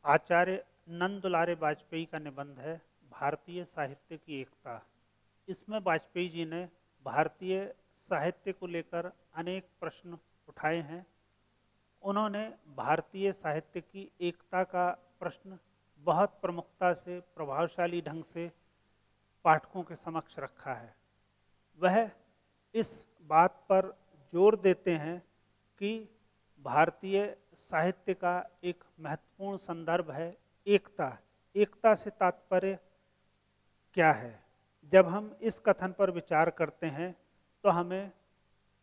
आचार्य नंद दुलारे वाजपेयी का निबंध है भारतीय साहित्य की एकता। इसमें वाजपेयी जी ने भारतीय साहित्य को लेकर अनेक प्रश्न उठाए हैं। उन्होंने भारतीय साहित्य की एकता का प्रश्न बहुत प्रमुखता से, प्रभावशाली ढंग से पाठकों के समक्ष रखा है। वह इस बात पर जोर देते हैं कि भारतीय साहित्य का एक महत्वपूर्ण संदर्भ है एकता। एकता से तात्पर्य क्या है? जब हम इस कथन पर विचार करते हैं तो हमें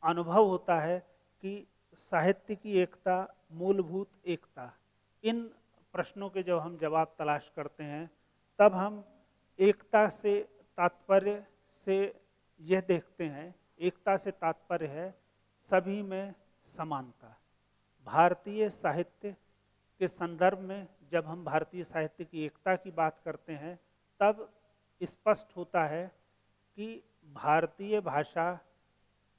अनुभव होता है कि साहित्य की एकता, मूलभूत एकता, इन प्रश्नों के जब हम जवाब तलाश करते हैं तब हम एकता से तात्पर्य से यह देखते हैं, एकता से तात्पर्य है सभी में समानता। भारतीय साहित्य के संदर्भ में जब हम भारतीय साहित्य की एकता की बात करते हैं तब स्पष्ट होता है कि भारतीय भाषा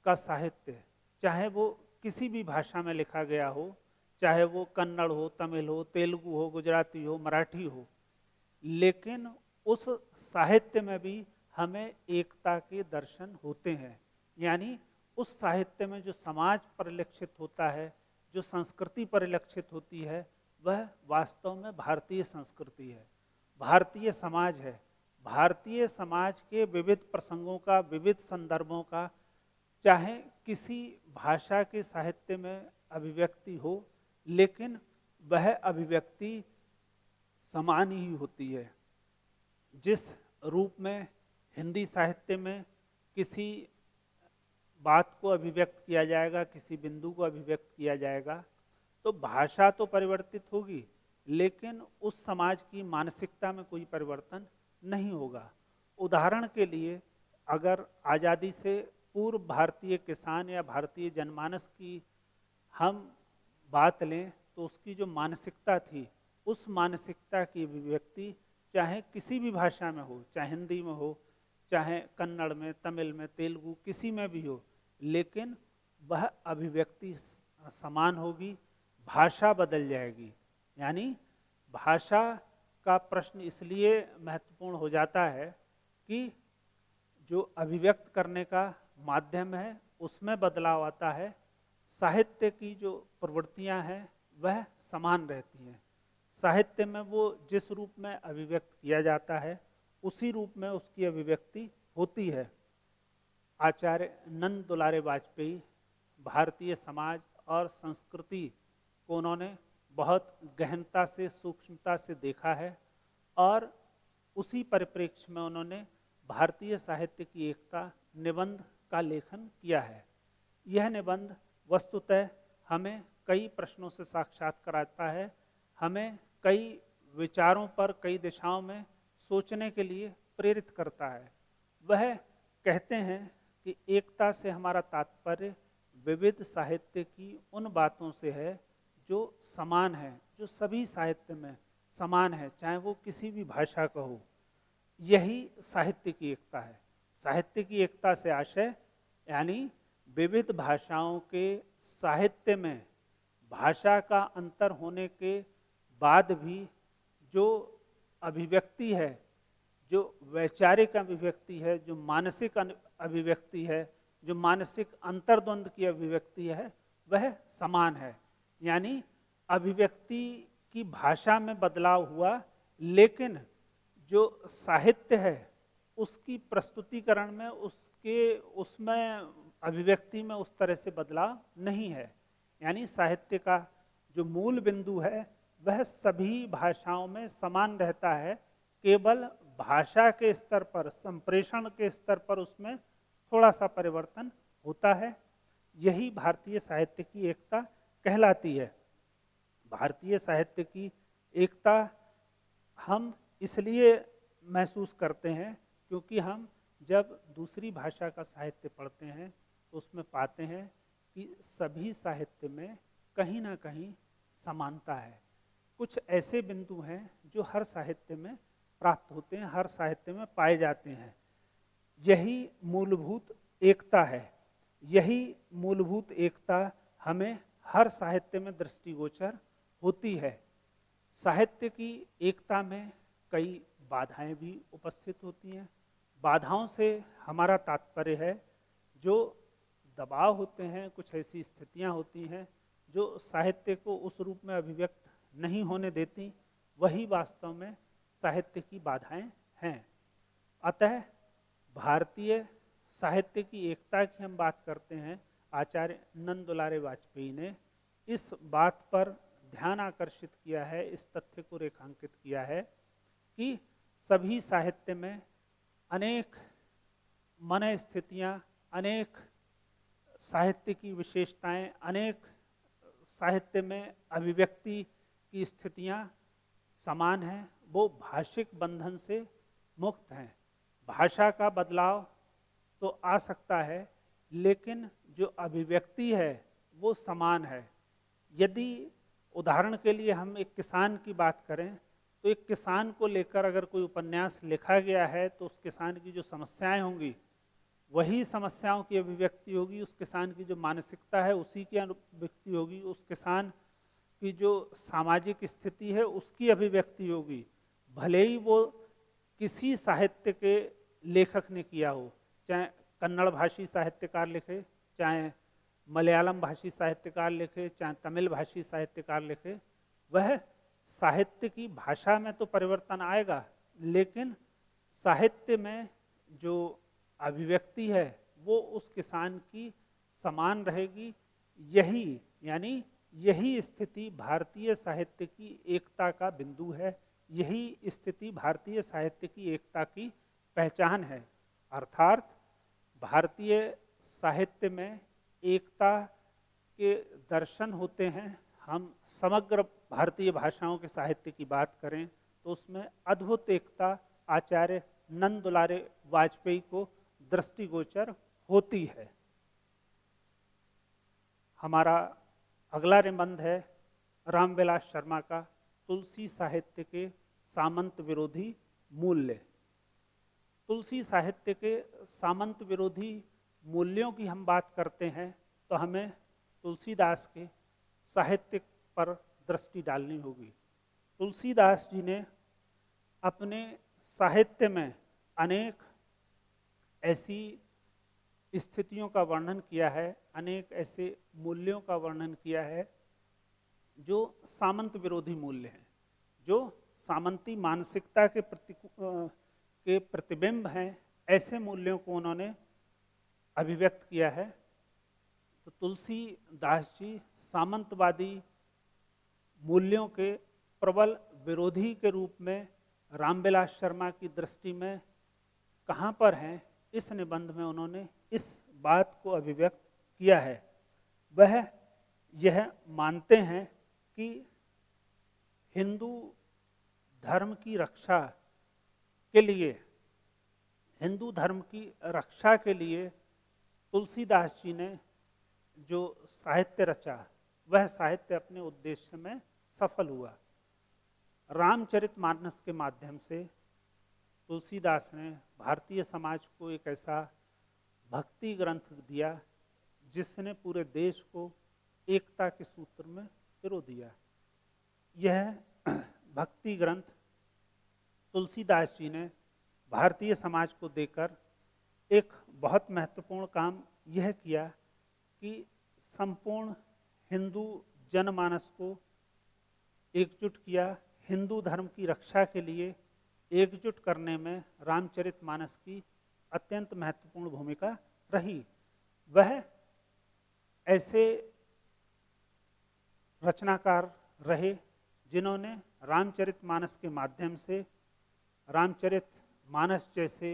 का साहित्य, चाहे वो किसी भी भाषा में लिखा गया हो, चाहे वो कन्नड़ हो, तमिल हो, तेलुगु हो, गुजराती हो, मराठी हो, लेकिन उस साहित्य में भी हमें एकता के दर्शन होते हैं। यानी उस साहित्य में जो समाज परिलक्षित होता है, जो संस्कृति परिलक्षित होती है, वह वास्तव में भारतीय संस्कृति है, भारतीय समाज है। भारतीय समाज के विविध प्रसंगों का, विविध संदर्भों का, चाहे किसी भाषा के साहित्य में अभिव्यक्ति हो, लेकिन वह अभिव्यक्ति समान ही होती है। जिस रूप में हिंदी साहित्य में किसी बात को अभिव्यक्त किया जाएगा, किसी बिंदु को अभिव्यक्त किया जाएगा, तो भाषा तो परिवर्तित होगी, लेकिन उस समाज की मानसिकता में कोई परिवर्तन नहीं होगा। उदाहरण के लिए, अगर आज़ादी से पूर्व भारतीय किसान या भारतीय जनमानस की हम बात लें तो उसकी जो मानसिकता थी, उस मानसिकता की अभिव्यक्ति चाहे किसी भी भाषा में हो, चाहे हिंदी में हो, चाहे कन्नड़ में, तमिल में, तेलुगु, किसी में भी हो, लेकिन वह अभिव्यक्ति समान होगी। भाषा बदल जाएगी। यानी भाषा का प्रश्न इसलिए महत्वपूर्ण हो जाता है कि जो अभिव्यक्त करने का माध्यम है उसमें बदलाव आता है। साहित्य की जो प्रवृत्तियां हैं वह समान रहती हैं। साहित्य में वो जिस रूप में अभिव्यक्त किया जाता है उसी रूप में उसकी अभिव्यक्ति होती है। आचार्य नंद दुलारे वाजपेयी भारतीय समाज और संस्कृति को उन्होंने बहुत गहनता से, सूक्ष्मता से देखा है और उसी परिप्रेक्ष्य में उन्होंने भारतीय साहित्य की एकता निबंध का लेखन किया है। यह निबंध वस्तुतः हमें कई प्रश्नों से साक्षात कराता है, हमें कई विचारों पर, कई दिशाओं में सोचने के लिए प्रेरित करता है। वह कहते हैं कि एकता से हमारा तात्पर्य विविध साहित्य की उन बातों से है जो समान है, जो सभी साहित्य में समान है, चाहे वो किसी भी भाषा का हो। यही साहित्य की एकता है। साहित्य की एकता से आशय यानी विविध भाषाओं के साहित्य में भाषा का अंतर होने के बाद भी जो अभिव्यक्ति है, जो वैचारिक अभिव्यक्ति है, जो मानसिक अभिव्यक्ति है, जो मानसिक अंतर्द्वंद की अभिव्यक्ति है, वह समान है। यानी अभिव्यक्ति की भाषा में बदलाव हुआ, लेकिन जो साहित्य है उसकी प्रस्तुतिकरण में, उसमें अभिव्यक्ति में उस तरह से बदलाव नहीं है। यानी साहित्य का जो मूल बिंदु है वह सभी भाषाओं में समान रहता है, केवल भाषा के स्तर पर, संप्रेषण के स्तर पर उसमें थोड़ा सा परिवर्तन होता है। यही भारतीय साहित्य की एकता कहलाती है। भारतीय साहित्य की एकता हम इसलिए महसूस करते हैं क्योंकि हम जब दूसरी भाषा का साहित्य पढ़ते हैं तो उसमें पाते हैं कि सभी साहित्य में कहीं ना कहीं समानता है। कुछ ऐसे बिंदु हैं जो हर साहित्य में प्राप्त होते हैं, हर साहित्य में पाए जाते हैं। यही मूलभूत एकता है। यही मूलभूत एकता हमें हर साहित्य में दृष्टिगोचर होती है। साहित्य की एकता में कई बाधाएं भी उपस्थित होती हैं। बाधाओं से हमारा तात्पर्य है जो दबाव होते हैं, कुछ ऐसी स्थितियां होती हैं जो साहित्य को उस रूप में अभिव्यक्त नहीं होने देती, वही वास्तव में साहित्य की बाधाएं हैं। अतः भारतीय साहित्य की एकता की हम बात करते हैं, आचार्य नंद दुलारे वाजपेयी ने इस बात पर ध्यान आकर्षित किया है, इस तथ्य को रेखांकित किया है कि सभी साहित्य में अनेक मन स्थितियां, अनेक साहित्य की विशेषताएं, अनेक साहित्य में अभिव्यक्ति की स्थितियां समान हैं, वो भाषिक बंधन से मुक्त हैं। भाषा का बदलाव तो आ सकता है, लेकिन जो अभिव्यक्ति है वो समान है। यदि उदाहरण के लिए हम एक किसान की बात करें, तो एक किसान को लेकर अगर कोई उपन्यास लिखा गया है तो उस किसान की जो समस्याएं होंगी वही समस्याओं की अभिव्यक्ति होगी, उस किसान की जो मानसिकता है उसी की अभिव्यक्ति होगी, उस किसान की जो सामाजिक स्थिति है उसकी अभिव्यक्ति होगी, भले ही वो किसी साहित्य के लेखक ने किया हो, चाहे कन्नड़ भाषी साहित्यकार लिखे, चाहे मलयालम भाषी साहित्यकार लिखे, चाहे तमिल भाषी साहित्यकार लिखे, वह साहित्य की भाषा में तो परिवर्तन आएगा, लेकिन साहित्य में जो अभिव्यक्ति है वो उस किसान की समान रहेगी। यही यानी यही स्थिति भारतीय साहित्य की एकता का बिंदु है, यही स्थिति भारतीय साहित्य की एकता की पहचान है। अर्थात भारतीय साहित्य में एकता के दर्शन होते हैं। हम समग्र भारतीय भाषाओं के साहित्य की बात करें तो उसमें अद्भुत एकता आचार्य नंद दुलारे वाजपेयी को दृष्टिगोचर होती है। हमारा अगला निबंध है रामविलास शर्मा का तुलसी साहित्य के सामंत विरोधी मूल्य। तुलसी साहित्य के सामंत विरोधी मूल्यों की हम बात करते हैं तो हमें तुलसीदास के साहित्य पर दृष्टि डालनी होगी। तुलसीदास जी ने अपने साहित्य में अनेक ऐसी स्थितियों का वर्णन किया है, अनेक ऐसे मूल्यों का वर्णन किया है जो सामंत विरोधी मूल्य हैं, जो सामंती मानसिकता के प्रतिबिंब हैं। ऐसे मूल्यों को उन्होंने अभिव्यक्त किया है। तो तुलसीदास जी सामंतवादी मूल्यों के प्रबल विरोधी के रूप में रामविलास शर्मा की दृष्टि में कहाँ पर हैं, इस निबंध में उन्होंने इस बात को अभिव्यक्त किया है। वह यह मानते हैं कि हिंदू धर्म की रक्षा के लिए, हिंदू धर्म की रक्षा के लिए तुलसीदास जी ने जो साहित्य रचा वह साहित्य अपने उद्देश्य में सफल हुआ। रामचरितमानस के माध्यम से तुलसीदास ने भारतीय समाज को एक ऐसा भक्ति ग्रंथ दिया जिसने पूरे देश को एकता के सूत्र में पिरो दिया। यह भक्ति ग्रंथ तुलसीदास जी ने भारतीय समाज को देकर एक बहुत महत्वपूर्ण काम यह किया कि संपूर्ण हिंदू जनमानस को एकजुट किया। हिंदू धर्म की रक्षा के लिए एकजुट करने में रामचरितमानस की अत्यंत महत्वपूर्ण भूमिका रही। वह ऐसे रचनाकार रहे जिन्होंने रामचरितमानस के माध्यम से, रामचरितमानस जैसे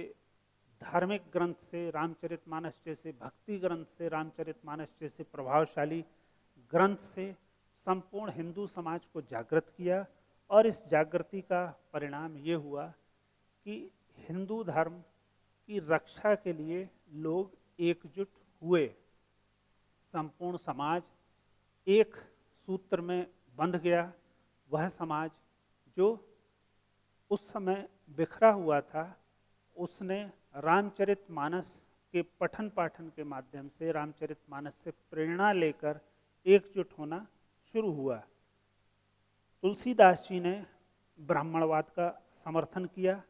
धार्मिक ग्रंथ से, रामचरितमानस जैसे भक्ति ग्रंथ से, रामचरितमानस जैसे प्रभावशाली ग्रंथ से संपूर्ण हिंदू समाज को जागृत किया। और इस जागृति का परिणाम ये हुआ कि हिंदू धर्म की रक्षा के लिए लोग एकजुट हुए। संपूर्ण समाज एक सूत्र में बंध गया। वह समाज जो उस समय बिखरा हुआ था, उसने रामचरितमानस के पठन पाठन के माध्यम से, रामचरितमानस से प्रेरणा लेकर एकजुट होना शुरू हुआ। तुलसीदास जी ने ब्राह्मणवाद का समर्थन किया।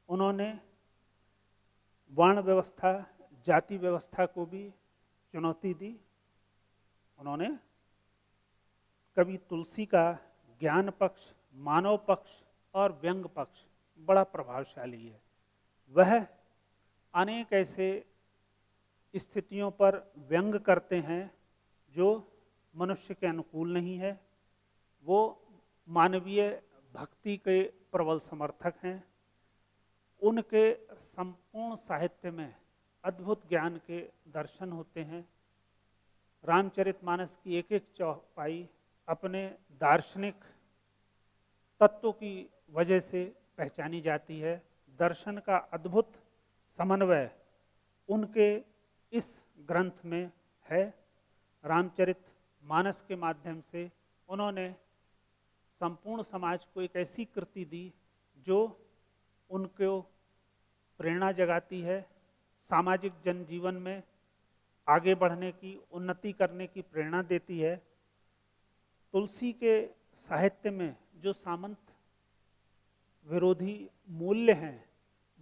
उन्होंने वर्ण व्यवस्था, जाति व्यवस्था को भी चुनौती दी। उन्होंने कवि तुलसी का ज्ञान पक्ष, मानव पक्ष और व्यंग पक्ष बड़ा प्रभावशाली है। वह अनेक ऐसे स्थितियों पर व्यंग करते हैं जो मनुष्य के अनुकूल नहीं है। वो मानवीय भक्ति के प्रबल समर्थक हैं। उनके संपूर्ण साहित्य में अद्भुत ज्ञान के दर्शन होते हैं। रामचरितमानस की एक एक चौपाई अपने दार्शनिक तत्वों की वजह से पहचानी जाती है। दर्शन का अद्भुत समन्वय उनके इस ग्रंथ में है। रामचरितमानस के माध्यम से उन्होंने संपूर्ण समाज को एक ऐसी कृति दी जो उनको प्रेरणा जगाती है, सामाजिक जनजीवन में आगे बढ़ने की, उन्नति करने की प्रेरणा देती है। तुलसी के साहित्य में जो सामंत विरोधी मूल्य हैं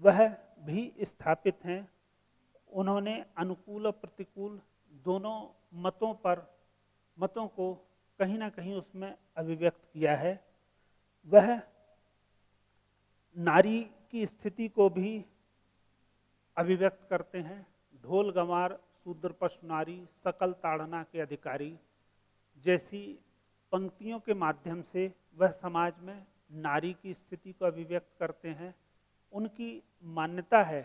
वह भी स्थापित हैं। उन्होंने अनुकूल और प्रतिकूल दोनों मतों को कहीं ना कहीं उसमें अभिव्यक्त किया है। वह नारी की स्थिति को भी अभिव्यक्त करते हैं। ढोल गंवार शूद्र पशु नारी सकल ताड़ना के अधिकारी जैसी पंक्तियों के माध्यम से वह समाज में नारी की स्थिति को अभिव्यक्त करते हैं। उनकी मान्यता है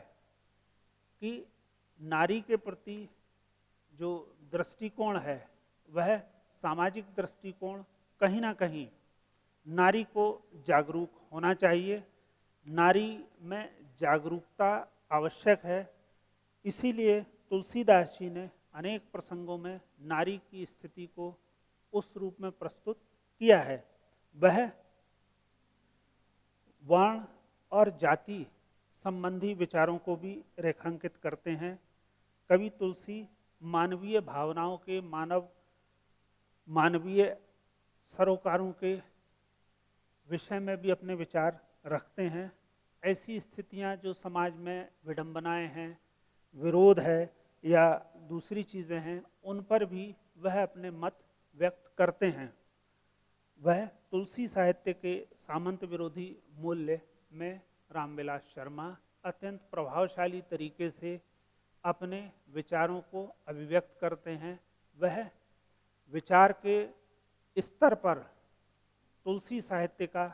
कि नारी के प्रति जो दृष्टिकोण है वह सामाजिक दृष्टिकोण कहीं ना कहीं नारी को जागरूक होना चाहिए। नारी में जागरूकता आवश्यक है। इसीलिए तुलसीदास जी ने अनेक प्रसंगों में नारी की स्थिति को उस रूप में प्रस्तुत किया है। वह वर्ण और जाति संबंधी विचारों को भी रेखांकित करते हैं। कवि तुलसी मानवीय भावनाओं के, मानवीय सरोकारों के विषय में भी अपने विचार रखते हैं। ऐसी स्थितियां जो समाज में विडंबनाएं हैं, विरोध है या दूसरी चीज़ें हैं, उन पर भी वह अपने मत व्यक्त करते हैं। वह तुलसी साहित्य के सामंत विरोधी मूल्य में रामविलास शर्मा अत्यंत प्रभावशाली तरीके से अपने विचारों को अभिव्यक्त करते हैं। वह विचार के स्तर पर तुलसी साहित्य का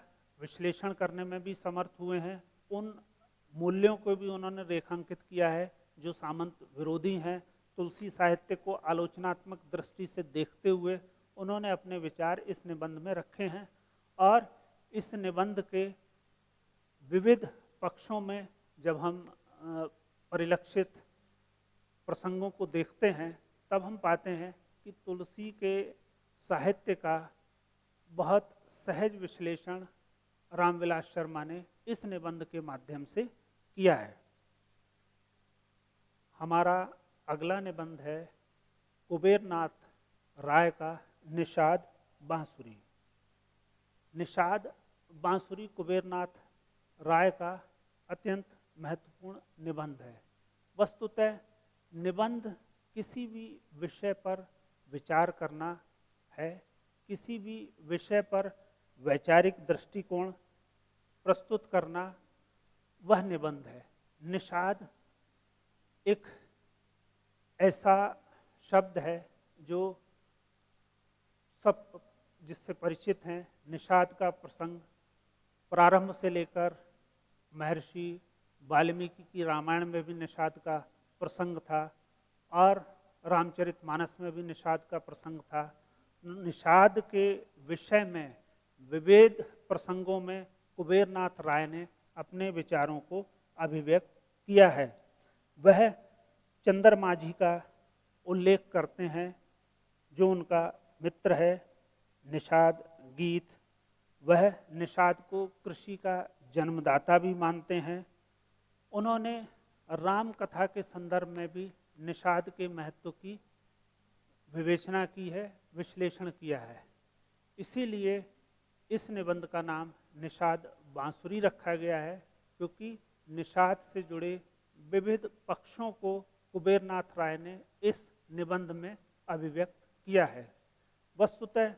विश्लेषण करने में भी समर्थ हुए हैं। उन मूल्यों को भी उन्होंने रेखांकित किया है जो सामंत विरोधी हैं। तुलसी साहित्य को आलोचनात्मक दृष्टि से देखते हुए उन्होंने अपने विचार इस निबंध में रखे हैं। और इस निबंध के विविध पक्षों में जब हम परिलक्षित प्रसंगों को देखते हैं तब हम पाते हैं कि तुलसी के साहित्य का बहुत सहज विश्लेषण रामविलास शर्मा ने इस निबंध के माध्यम से किया है। हमारा अगला निबंध है कुबेरनाथ राय का निषाद बांसुरी। निषाद बांसुरी कुबेरनाथ राय का अत्यंत महत्वपूर्ण निबंध है। वस्तुतः निबंध किसी भी विषय पर विचार करना है, किसी भी विषय पर वैचारिक दृष्टिकोण प्रस्तुत करना वह निबंध है। निषाद एक ऐसा शब्द है जो सब जिससे परिचित हैं। निषाद का प्रसंग प्रारंभ से लेकर महर्षि वाल्मीकि की रामायण में भी निषाद का प्रसंग था और रामचरितमानस में भी निषाद का प्रसंग था। निषाद के विषय में विविध प्रसंगों में कुबेरनाथ राय ने अपने विचारों को अभिव्यक्त किया है। वह चंद्रमाझी का उल्लेख करते हैं जो उनका मित्र है। निषाद गीत, वह निषाद को कृषि का जन्मदाता भी मानते हैं। उन्होंने राम कथा के संदर्भ में भी निषाद के महत्व की विवेचना की है, विश्लेषण किया है। इसीलिए इस निबंध का नाम निषाद बांसुरी रखा गया है, क्योंकि निषाद से जुड़े विविध पक्षों को कुबेरनाथ राय ने इस निबंध में अभिव्यक्त किया है। वस्तुतः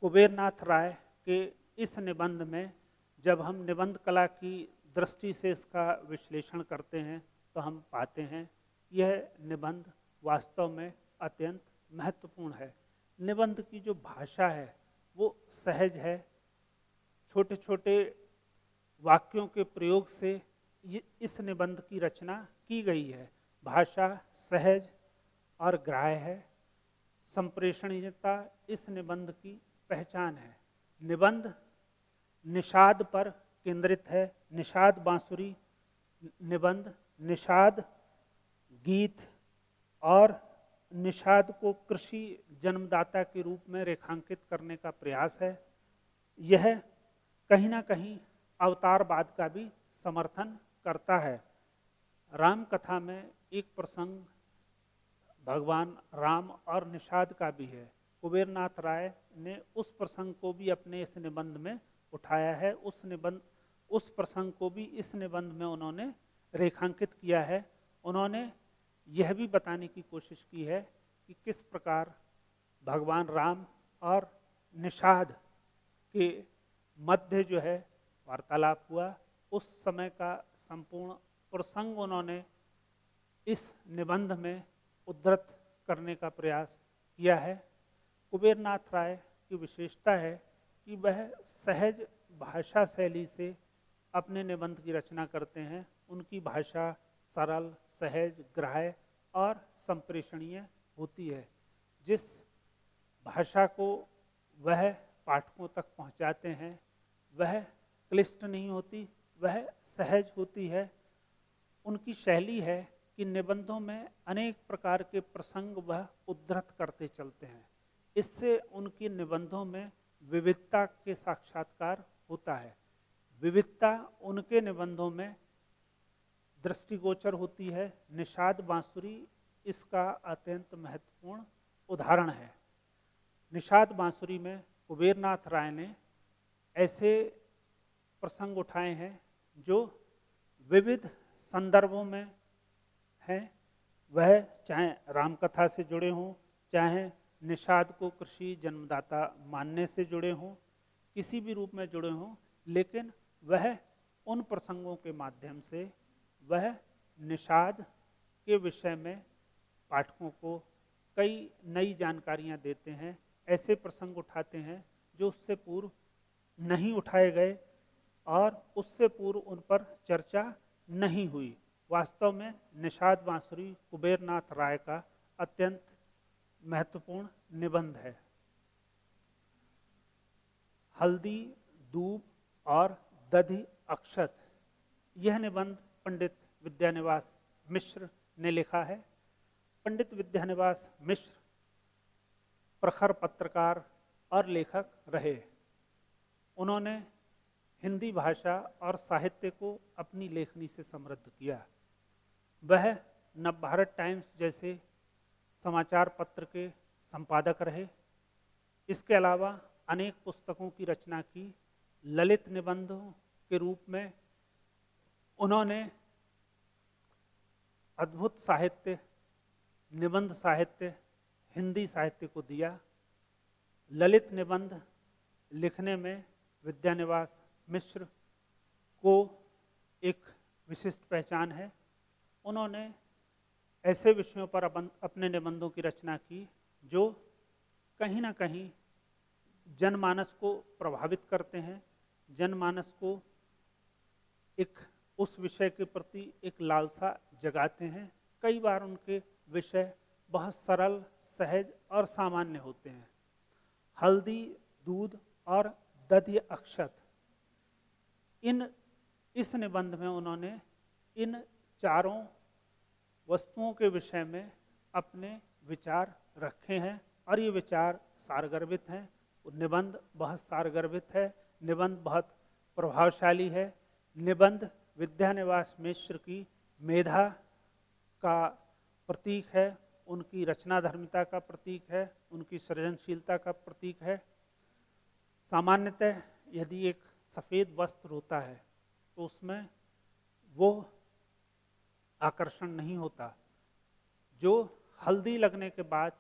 कुबेरनाथ राय के इस निबंध में जब हम निबंध कला की दृष्टि से इसका विश्लेषण करते हैं तो हम पाते हैं यह निबंध वास्तव में अत्यंत महत्वपूर्ण है। निबंध की जो भाषा है वो सहज है, छोटे छोटे वाक्यों के प्रयोग से इस निबंध की रचना की गई है। भाषा सहज और ग्राह्य है। संप्रेषणीयता इस निबंध की पहचान है। निबंध निषाद पर केंद्रित है। निषाद बांसुरी निबंध निषाद गीत और निषाद को कृषि जन्मदाता के रूप में रेखांकित करने का प्रयास है। यह कहीं ना कहीं अवतारवाद का भी समर्थन करता है। राम कथा में एक प्रसंग भगवान राम और निषाद का भी है। कुबेरनाथ राय ने उस प्रसंग को भी अपने इस निबंध में उठाया है। उस प्रसंग को भी इस निबंध में उन्होंने रेखांकित किया है। उन्होंने यह भी बताने की कोशिश की है कि किस प्रकार भगवान राम और निषाद के मध्य जो है वार्तालाप हुआ। उस समय का संपूर्ण प्रसंग उन्होंने इस निबंध में उद्धृत करने का प्रयास किया है। कुबेरनाथ राय की विशेषता है कि वह सहज भाषा शैली से अपने निबंध की रचना करते हैं। उनकी भाषा सरल, सहज, ग्राह्य और संप्रेषणीय होती है। जिस भाषा को वह पाठकों तक पहुंचाते हैं वह क्लिष्ट नहीं होती, वह सहज होती है। उनकी शैली है कि निबंधों में अनेक प्रकार के प्रसंग वह उद्धृत करते चलते हैं। इससे उनके निबंधों में विविधता के साक्षात्कार होता है। विविधता उनके निबंधों में दृष्टिगोचर होती है। निषाद बांसुरी इसका अत्यंत महत्वपूर्ण उदाहरण है। निषाद बांसुरी में कुबेरनाथ राय ने ऐसे प्रसंग उठाए हैं जो विविध संदर्भों में हैं। वह चाहे रामकथा से जुड़े हों, चाहे निषाद को कृषि जन्मदाता मानने से जुड़े हों, किसी भी रूप में जुड़े हों, लेकिन वह उन प्रसंगों के माध्यम से वह निषाद के विषय में पाठकों को कई नई जानकारियां देते हैं। ऐसे प्रसंग उठाते हैं जो उससे पूर्व नहीं उठाए गए और उससे पूर्व उन पर चर्चा नहीं हुई। वास्तव में निषाद बांसुरी कुबेरनाथ राय का अत्यंत महत्वपूर्ण निबंध है। हल्दी, दूब और दधि अक्षत, यह निबंध पंडित विद्यानिवास मिश्र ने लिखा है। पंडित विद्यानिवास मिश्र प्रखर पत्रकार और लेखक रहे। उन्होंने हिंदी भाषा और साहित्य को अपनी लेखनी से समृद्ध किया। वह नवभारत टाइम्स जैसे समाचार पत्र के संपादक रहे। इसके अलावा अनेक पुस्तकों की रचना की। ललित निबंधों के रूप में उन्होंने अद्भुत साहित्य, निबंध साहित्य, हिंदी साहित्य को दिया। ललित निबंध लिखने में विद्यानिवास मिश्र को एक विशिष्ट पहचान है। उन्होंने ऐसे विषयों पर अपने निबंधों की रचना की जो कहीं ना कहीं जनमानस को प्रभावित करते हैं, जनमानस को एक उस विषय के प्रति एक लालसा जगाते हैं। कई बार उनके विषय बहुत सरल, सहज और सामान्य होते हैं। हल्दी, दूध और दधि अक्षत, इस निबंध में उन्होंने इन चारों वस्तुओं के विषय में अपने विचार रखे हैं और ये विचार सारगर्भित हैं। निबंध बहुत सारगर्भित है, निबंध बहुत प्रभावशाली है। निबंध विद्यानिवास मिश्र की मेधा का प्रतीक है, उनकी रचनाधर्मिता का प्रतीक है, उनकी सृजनशीलता का प्रतीक है। सामान्यतः यदि एक सफ़ेद वस्त्र होता है तो उसमें वो आकर्षण नहीं होता जो हल्दी लगने के बाद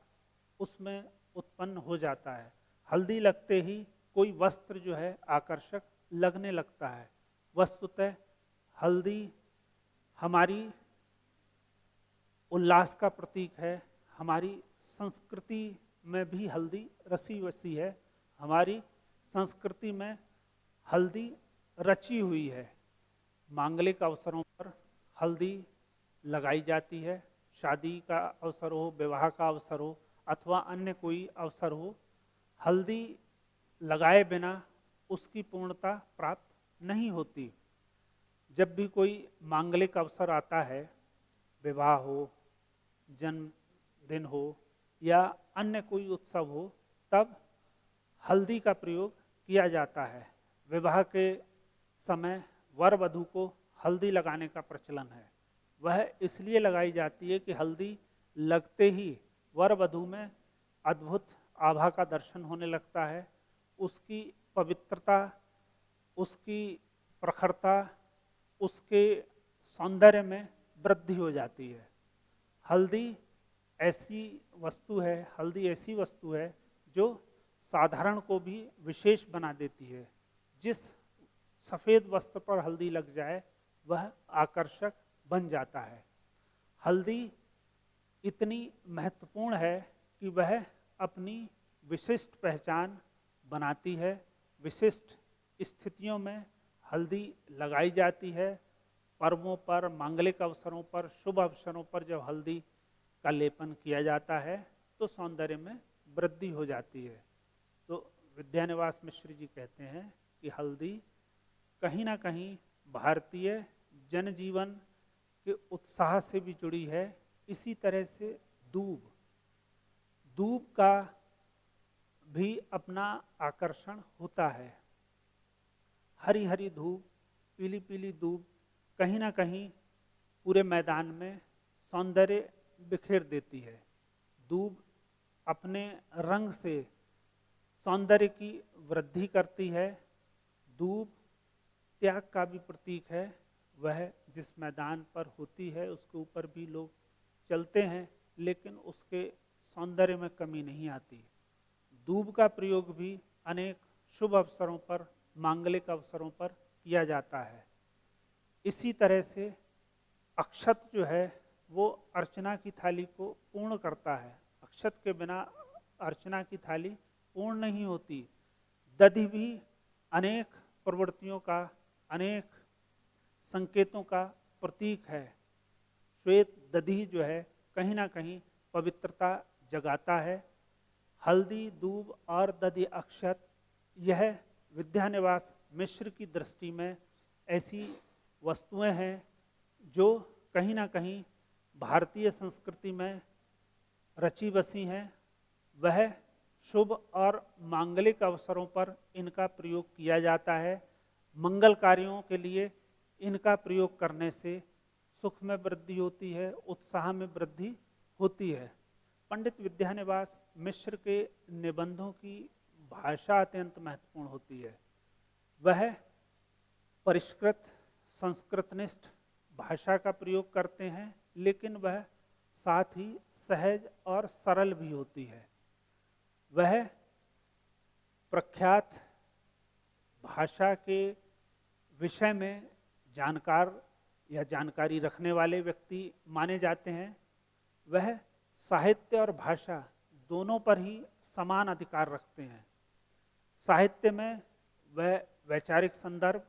उसमें उत्पन्न हो जाता है। हल्दी लगते ही कोई वस्त्र जो है आकर्षक लगने लगता है। वस्तुतः हल्दी हमारी उल्लास का प्रतीक है। हमारी संस्कृति में भी हल्दी रसी बसी है। हमारी संस्कृति में हल्दी रची हुई है। मांगलिक अवसरों पर हल्दी लगाई जाती है। शादी का अवसर हो, विवाह का अवसर हो अथवा अन्य कोई अवसर हो, हल्दी लगाए बिना उसकी पूर्णता प्राप्त नहीं होती। जब भी कोई मांगलिक अवसर आता है, विवाह हो, जन्मदिन हो या अन्य कोई उत्सव हो, तब हल्दी का प्रयोग किया जाता है। विवाह के समय वर वधू को हल्दी लगाने का प्रचलन है। वह इसलिए लगाई जाती है कि हल्दी लगते ही वर वधू में अद्भुत आभा का दर्शन होने लगता है। उसकी पवित्रता, उसकी प्रखरता, उसके सौंदर्य में वृद्धि हो जाती है। हल्दी ऐसी वस्तु है, हल्दी ऐसी वस्तु है जो साधारण को भी विशेष बना देती है। जिस सफ़ेद वस्त्र पर हल्दी लग जाए वह आकर्षक बन जाता है। हल्दी इतनी महत्वपूर्ण है कि वह अपनी विशिष्ट पहचान बनाती है। विशिष्ट स्थितियों में हल्दी लगाई जाती है। पर्वों पर, मांगलिक अवसरों पर, शुभ अवसरों पर जब हल्दी का लेपन किया जाता है तो सौंदर्य में वृद्धि हो जाती है। तो विद्यानिवास मिश्र जी कहते हैं कि हल्दी कहीं ना कहीं भारतीय जनजीवन के उत्साह से भी जुड़ी है। इसी तरह से दूब, दूब का भी अपना आकर्षण होता है। हरी हरी धूप, पीली पीली धूप कहीं ना कहीं पूरे मैदान में सौंदर्य बिखेर देती है। दूब अपने रंग से सौंदर्य की वृद्धि करती है। दूब त्याग का भी प्रतीक है। वह जिस मैदान पर होती है उसके ऊपर भी लोग चलते हैं, लेकिन उसके सौंदर्य में कमी नहीं आती। दूब का प्रयोग भी अनेक शुभ अवसरों पर, मांगलिक अवसरों पर किया जाता है। इसी तरह से अक्षत जो है वो अर्चना की थाली को पूर्ण करता है। अक्षत के बिना अर्चना की थाली पूर्ण नहीं होती। दधि भी अनेक प्रवृत्तियों का, अनेक संकेतों का प्रतीक है। श्वेत दधि जो है कहीं ना कहीं पवित्रता जगाता है। हल्दी, दूब और दधि अक्षत, यह विद्यानिवास मिश्र की दृष्टि में ऐसी वस्तुएं हैं जो कहीं ना कहीं भारतीय संस्कृति में रची बसी हैं। वह शुभ और मांगलिक अवसरों पर इनका प्रयोग किया जाता है। मंगल कार्यों के लिए इनका प्रयोग करने से सुख में वृद्धि होती है, उत्साह में वृद्धि होती है। पंडित विद्यानिवास मिश्र के निबंधों की भाषा अत्यंत महत्वपूर्ण होती है। वह परिष्कृत, संस्कृतनिष्ठ भाषा का प्रयोग करते हैं, लेकिन वह साथ ही सहज और सरल भी होती है। वह प्रख्यात भाषा के विषय में जानकार या जानकारी रखने वाले व्यक्ति माने जाते हैं। वह साहित्य और भाषा दोनों पर ही समान अधिकार रखते हैं। साहित्य में वह वैचारिक संदर्भ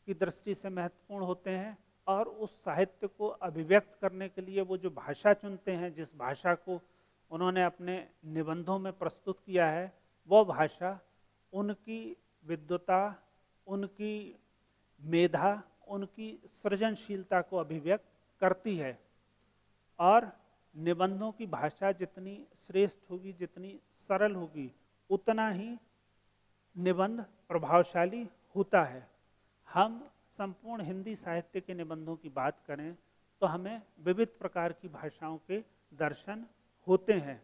की दृष्टि से महत्वपूर्ण होते हैं और उस साहित्य को अभिव्यक्त करने के लिए वो जो भाषा चुनते हैं, जिस भाषा को उन्होंने अपने निबंधों में प्रस्तुत किया है, वह भाषा उनकी विद्वता, उनकी मेधा, उनकी सृजनशीलता को अभिव्यक्त करती है। और निबंधों की भाषा जितनी श्रेष्ठ होगी, जितनी सरल होगी, उतना ही निबंध प्रभावशाली होता है। हम संपूर्ण हिंदी साहित्य के निबंधों की बात करें तो हमें विविध प्रकार की भाषाओं के दर्शन होते हैं।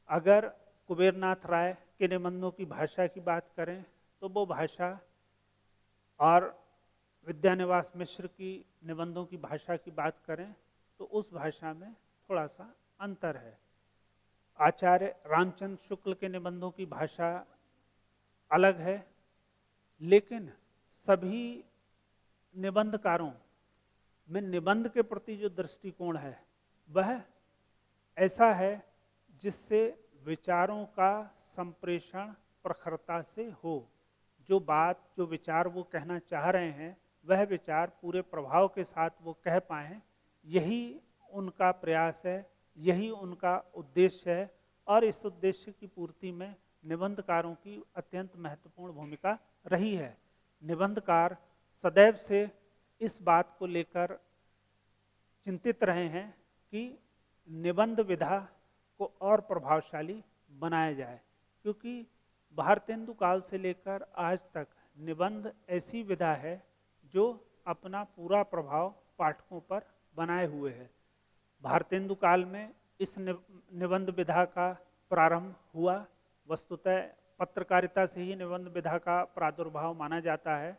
अगर कुबेरनाथ राय के निबंधों की भाषा की बात करें तो वो भाषा और विद्यानिवास मिश्र की निबंधों की भाषा की बात करें तो उस भाषा में थोड़ा सा अंतर है। आचार्य रामचंद्र शुक्ल के निबंधों की भाषा अलग है, लेकिन सभी निबंधकारों में निबंध के प्रति जो दृष्टिकोण है वह ऐसा है जिससे विचारों का संप्रेषण प्रखरता से हो। जो बात, जो विचार वो कहना चाह रहे हैं वह विचार पूरे प्रभाव के साथ वो कह पाएं, यही उनका प्रयास है, यही उनका उद्देश्य है। और इस उद्देश्य की पूर्ति में निबंधकारों की अत्यंत महत्वपूर्ण भूमिका रही है। निबंधकार सदैव से इस बात को लेकर चिंतित रहे हैं कि निबंध विधा को और प्रभावशाली बनाया जाए, क्योंकि भारतेंदु काल से लेकर आज तक निबंध ऐसी विधा है जो अपना पूरा प्रभाव पाठकों पर बनाए हुए है। भारतेंदु काल में इस निबंध विधा का प्रारंभ हुआ। वस्तुतः पत्रकारिता से ही निबंध विधा का प्रादुर्भाव माना जाता है।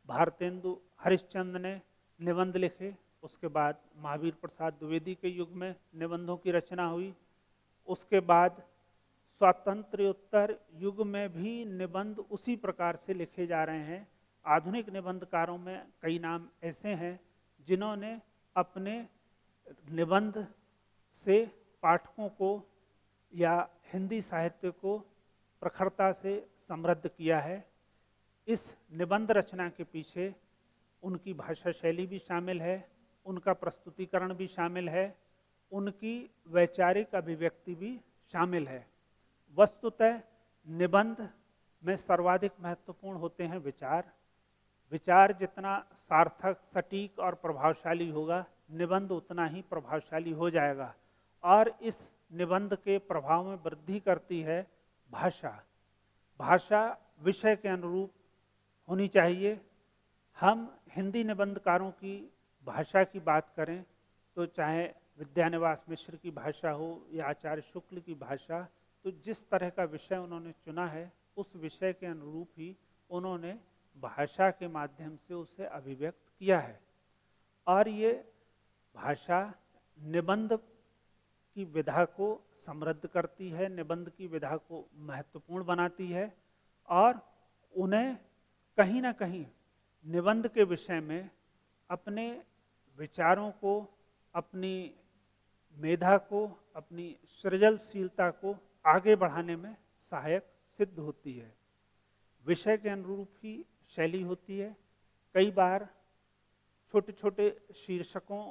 भारतेंदु हरिश्चंद्र ने निबंध लिखे, उसके बाद महावीर प्रसाद द्विवेदी के युग में निबंधों की रचना हुई। उसके बाद स्वातंत्र्योत्तर युग में भी निबंध उसी प्रकार से लिखे जा रहे हैं। आधुनिक निबंधकारों में कई नाम ऐसे हैं जिन्होंने अपने निबंध से पाठकों को या हिंदी साहित्य को प्रखरता से समृद्ध किया है। इस निबंध रचना के पीछे उनकी भाषा शैली भी शामिल है, उनका प्रस्तुतिकरण भी शामिल है, उनकी वैचारिक अभिव्यक्ति भी शामिल है। वस्तुतः निबंध में सर्वाधिक महत्वपूर्ण होते हैं विचार। विचार जितना सार्थक, सटीक और प्रभावशाली होगा, निबंध उतना ही प्रभावशाली हो जाएगा। और इस निबंध के प्रभाव में वृद्धि करती है भाषा। भाषा विषय के अनुरूप होनी चाहिए। हम हिंदी निबंधकारों की भाषा की बात करें तो चाहे विद्यानिवास मिश्र की भाषा हो या आचार्य शुक्ल की भाषा, तो जिस तरह का विषय उन्होंने चुना है उस विषय के अनुरूप ही उन्होंने भाषा के माध्यम से उसे अभिव्यक्त किया है। और ये भाषा निबंध की विधा को समृद्ध करती है, निबंध की विधा को महत्वपूर्ण बनाती है और उन्हें कहीं ना कहीं निबंध के विषय में अपने विचारों को, अपनी मेधा को, अपनी सृजनशीलता को आगे बढ़ाने में सहायक सिद्ध होती है। विषय के अनुरूप ही शैली होती है। कई बार छोटे छोटे शीर्षकों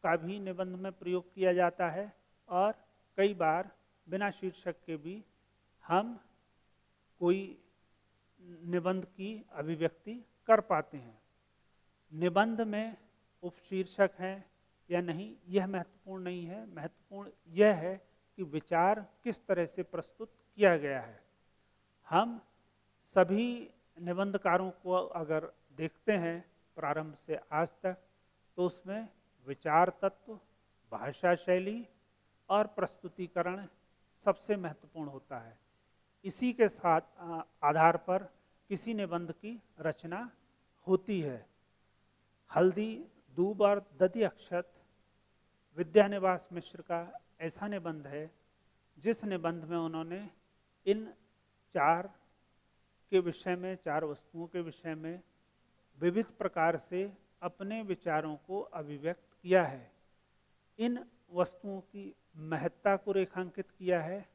का भी निबंध में प्रयोग किया जाता है और कई बार बिना शीर्षक के भी हम कोई निबंध की अभिव्यक्ति कर पाते हैं। निबंध में उपशीर्षक है या नहीं यह महत्वपूर्ण नहीं है, महत्वपूर्ण यह है कि विचार किस तरह से प्रस्तुत किया गया है। हम सभी निबंधकारों को अगर देखते हैं प्रारंभ से आज तक, तो उसमें विचार तत्व, भाषा शैली और प्रस्तुतिकरण सबसे महत्वपूर्ण होता है। इसी के साथ आधार पर किसी निबंध की रचना होती है। हल्दी, दूब और दधि अक्षत विद्यानिवास मिश्र का ऐसा निबंध है जिस निबंध में उन्होंने इन चार के विषय में, चार वस्तुओं के विषय में विविध प्रकार से अपने विचारों को अभिव्यक्त किया है। इन वस्तुओं की महत्ता को रेखांकित किया है,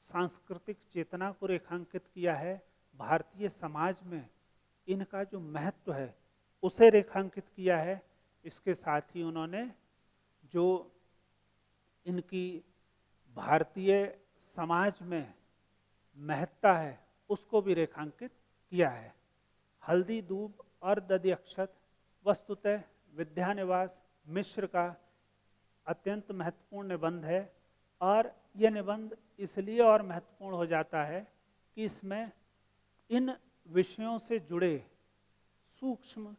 सांस्कृतिक चेतना को रेखांकित किया है, भारतीय समाज में इनका जो महत्व है उसे रेखांकित किया है। इसके साथ ही उन्होंने जो इनकी भारतीय समाज में महत्ता है उसको भी रेखांकित किया है। हल्दी, दूब और दधि अक्षत वस्तुतः विद्यानिवास मिश्र का अत्यंत महत्वपूर्ण निबंध है और यह निबंध इसलिए और महत्वपूर्ण हो जाता है कि इसमें इन विषयों से जुड़े सूक्ष्म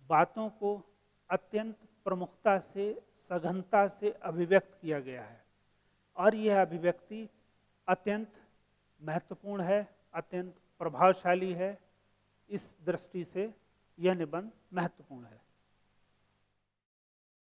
बातों को अत्यंत प्रमुखता से, सघनता से अभिव्यक्त किया गया है और यह अभिव्यक्ति अत्यंत महत्वपूर्ण है, अत्यंत प्रभावशाली है। इस दृष्टि से यह निबंध महत्वपूर्ण है।